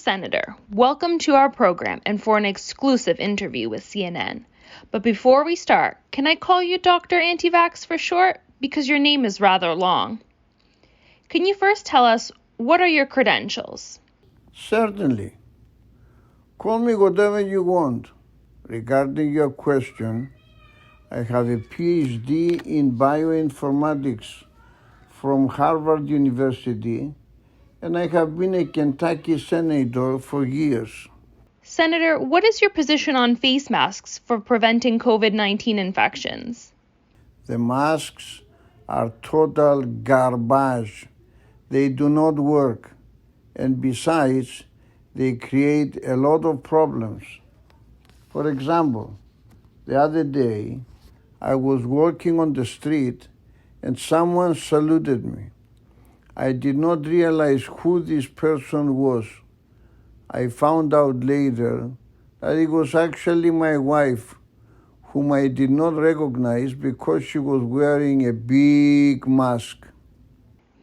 Senator, welcome to our program and for an exclusive interview with CNN. But before we start, can I call you Dr. Anti-Vax for short? Because your name is rather long. Can you first tell us what are your credentials? Certainly. Call me whatever you want. Regarding your question, I have a PhD in bioinformatics from Harvard University, and I have been a Kentucky senator for years. Senator, what is your position on face masks for preventing COVID-19 infections? The masks are total garbage. They do not work, and besides, they create a lot of problems. For example, the other day, I was walking on the street and someone saluted me. I did not realize who this person was. I found out later that it was actually my wife, whom I did not recognize because she was wearing a big mask.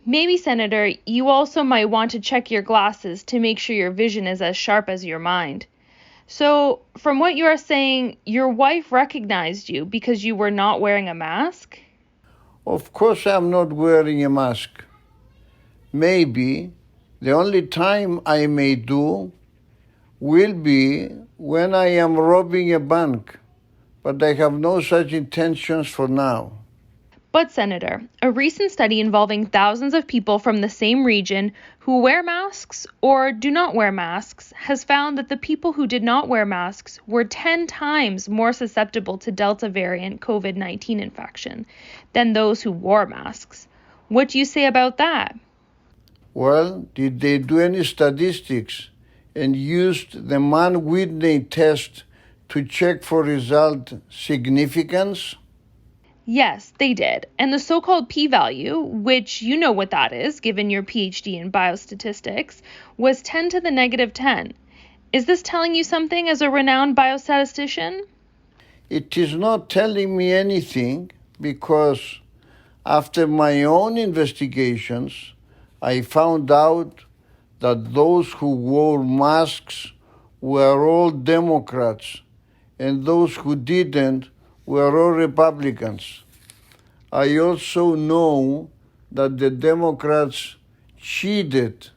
Maybe, Senator, you also might want to check your glasses to make sure your vision is as sharp as your mind. So, from what you are saying, your wife recognized you because you were not wearing a mask? Of course I'm not wearing a mask. Maybe the only time I may do will be when I am robbing a bank, but I have no such intentions for now. But, Senator, a recent study involving thousands of people from the same region who wear masks or do not wear masks has found that the people who did not wear masks were 10 times more susceptible to Delta variant COVID-19 infection than those who wore masks. What do you say about that? Well, did they do any statistics and used the Mann-Whitney test to check for result significance? Yes, they did. And the so-called p-value, which you know what that is, given your PhD in biostatistics, was 10 to the negative 10. Is this telling you something as a renowned biostatistician? It is not telling me anything because after my own investigations, I found out that those who wore masks were all Democrats and those who didn't were all Republicans. I also know that the Democrats cheated.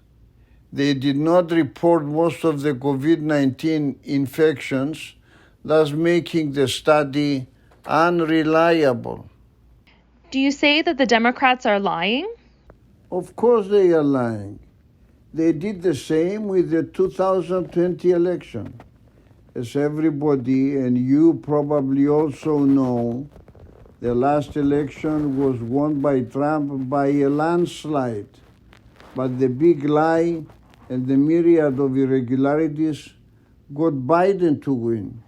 They did not report most of the COVID-19 infections, thus making the study unreliable. Do you say that the Democrats are lying? Of course they are lying. They did the same with the 2020 election. As everybody, and you probably also know, the last election was won by Trump by a landslide. But the big lie and the myriad of irregularities got Biden to win.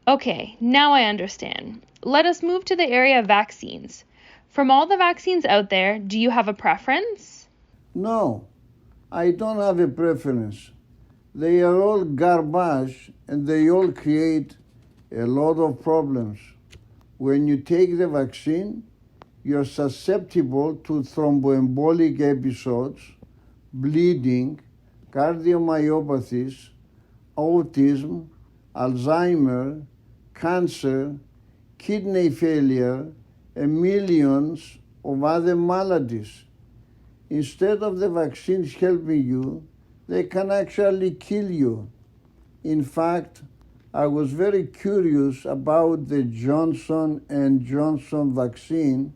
Okay, now I understand. Let us move to the area of vaccines. From all the vaccines out there, do you have a preference? No, I don't have a preference. They are all garbage and they all create a lot of problems. When you take the vaccine, you're susceptible to thromboembolic episodes, bleeding, cardiomyopathies, autism, Alzheimer, cancer, kidney failure, and millions of other maladies. Instead of the vaccines helping you, they can actually kill you. In fact, I was very curious about the Johnson & Johnson vaccine,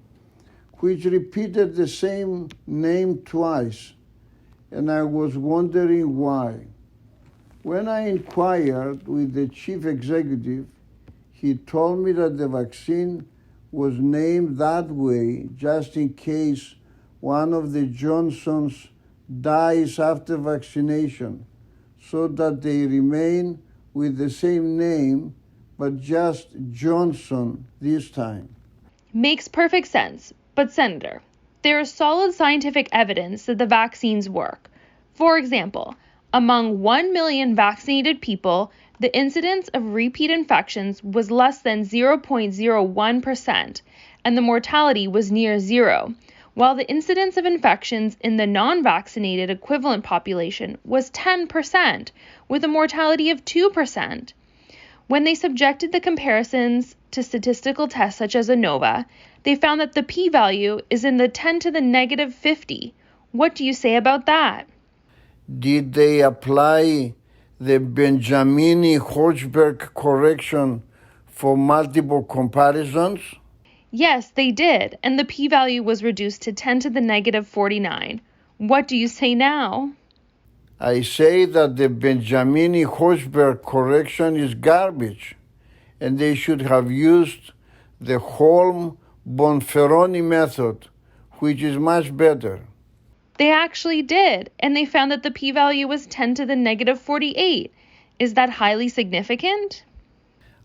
which repeated the same name twice, and I was wondering why. When I inquired with the chief executive, he told me that the vaccine was named that way just in case one of the Johnsons dies after vaccination, so that they remain with the same name, but just Johnson this time. Makes perfect sense. But Senator, there is solid scientific evidence that the vaccines work. For example, among 1 million vaccinated people, the incidence of repeat infections was less than 0.01%, and the mortality was near zero, while the incidence of infections in the non-vaccinated equivalent population was 10%, with a mortality of 2%. When they subjected the comparisons to statistical tests such as ANOVA, they found that the p-value is in the 10 to the negative 50. What do you say about that? Did they apply the Benjamini-Hochberg correction for multiple comparisons? Yes, they did, and the p-value was reduced to 10 to the negative 49. What do you say now? I say that the Benjamini-Hochberg correction is garbage, and they should have used the Holm-Bonferroni method, which is much better. They actually did, and they found that the p-value was 10 to the negative 48. Is that highly significant?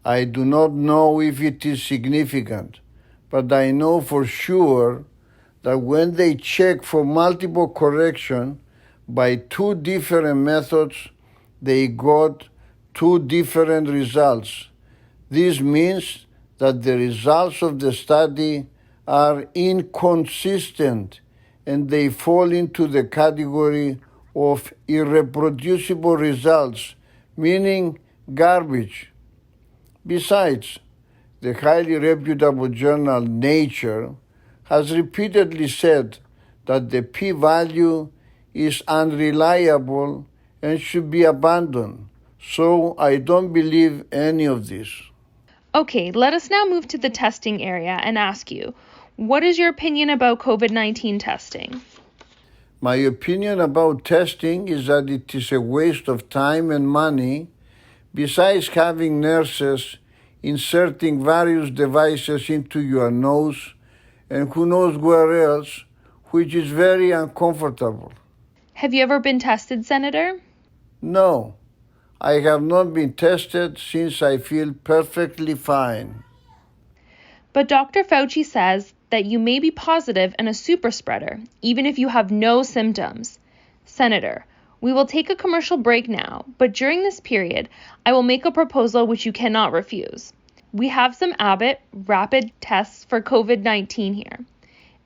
I do not know if it is significant, but I know for sure that when they check for multiple correction by two different methods, they got two different results. This means that the results of the study are inconsistent and they fall into the category of irreproducible results, meaning garbage. Besides, the highly reputable journal Nature has repeatedly said that the p-value is unreliable and should be abandoned. So I don't believe any of this. Okay, let us now move to the testing area and ask you, what is your opinion about COVID-19 testing? My opinion about testing is that it is a waste of time and money, besides having nurses inserting various devices into your nose and who knows where else, which is very uncomfortable. Have you ever been tested, Senator? No, I have not been tested since I feel perfectly fine. But Dr. Fauci says that you may be positive and a super spreader, even if you have no symptoms. Senator, we will take a commercial break now, but during this period, I will make a proposal which you cannot refuse. We have some Abbott rapid tests for COVID-19 here.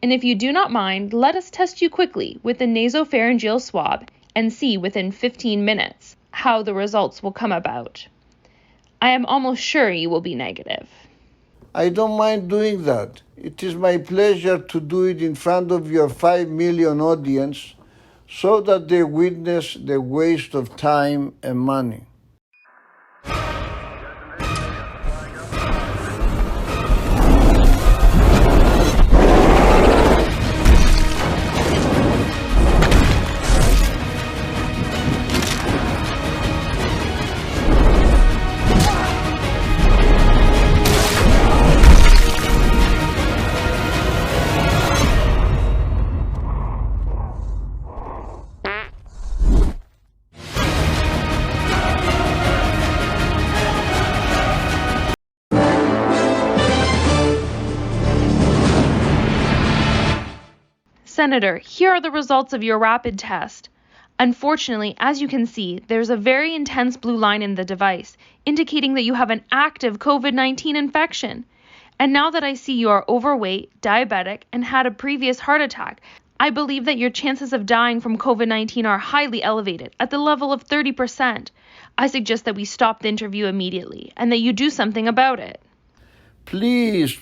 And if you do not mind, let us test you quickly with a nasopharyngeal swab and see within 15 minutes how the results will come about. I am almost sure you will be negative. I don't mind doing that. It is my pleasure to do it in front of your 5 million audience so that they witness the waste of time and money. Senator, here are the results of your rapid test. Unfortunately, as you can see, there's a very intense blue line in the device, indicating that you have an active COVID-19 infection. And now that I see you are overweight, diabetic, and had a previous heart attack, I believe that your chances of dying from COVID-19 are highly elevated, at the level of 30%. I suggest that we stop the interview immediately, and that you do something about it. Please,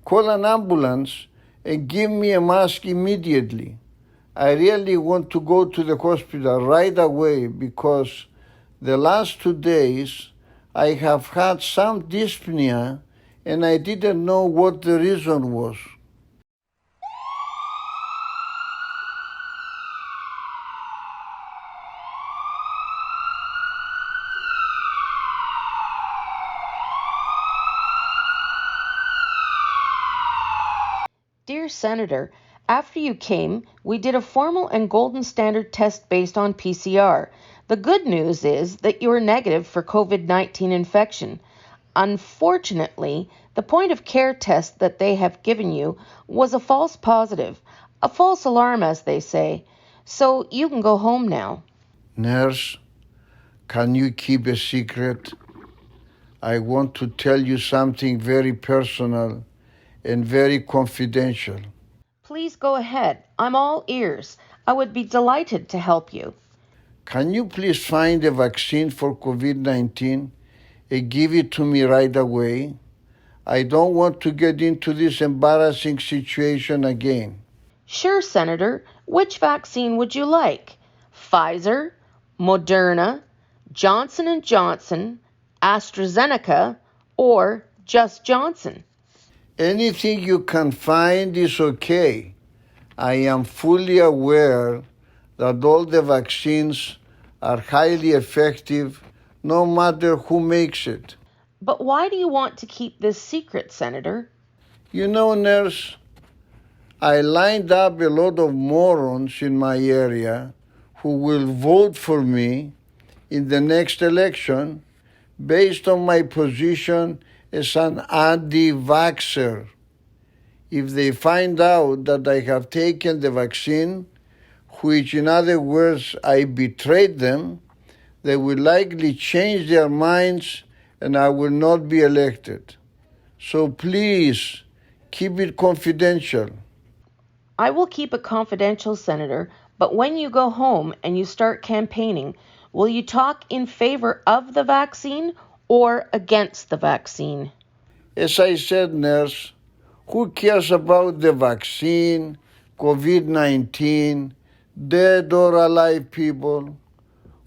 call an ambulance and give me a mask immediately. I really want to go to the hospital right away because the last 2 days I have had some dyspnea and I didn't know what the reason was. Dear Senator, after you came, we did a formal and golden standard test based on PCR. The good news is that you are negative for COVID-19 infection. Unfortunately, the point of care test that they have given you was a false positive, a false alarm as they say. So you can go home now. Nurse, can you keep a secret? I want to tell you something very personal and very confidential. Please go ahead. I'm all ears. I would be delighted to help you. Can you please find a vaccine for COVID-19 and give it to me right away? I don't want to get into this embarrassing situation again. Sure, Senator. Which vaccine would you like? Pfizer, Moderna, Johnson & Johnson, AstraZeneca, or just Johnson? Anything you can find is okay. I am fully aware that all the vaccines are highly effective no matter who makes it. But why do you want to keep this secret, Senator? You know, nurse, I lined up a lot of morons in my area who will vote for me in the next election based on my position as an anti-vaxxer. If they find out that I have taken the vaccine, which in other words I betrayed them, they will likely change their minds and I will not be elected. So please, keep it confidential. I will keep it confidential, Senator, but when you go home and you start campaigning, will you talk in favor of the vaccine or against the vaccine? As I said, nurse, who cares about the vaccine, COVID-19, dead or alive people?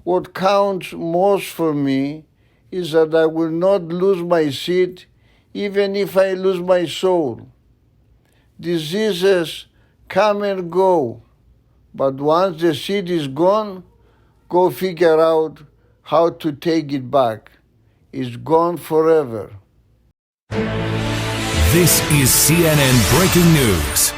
What counts most for me is that I will not lose my seat even if I lose my soul. Diseases come and go, but once the seat is gone, go figure out how to take it back. It's gone forever. This is CNN Breaking News.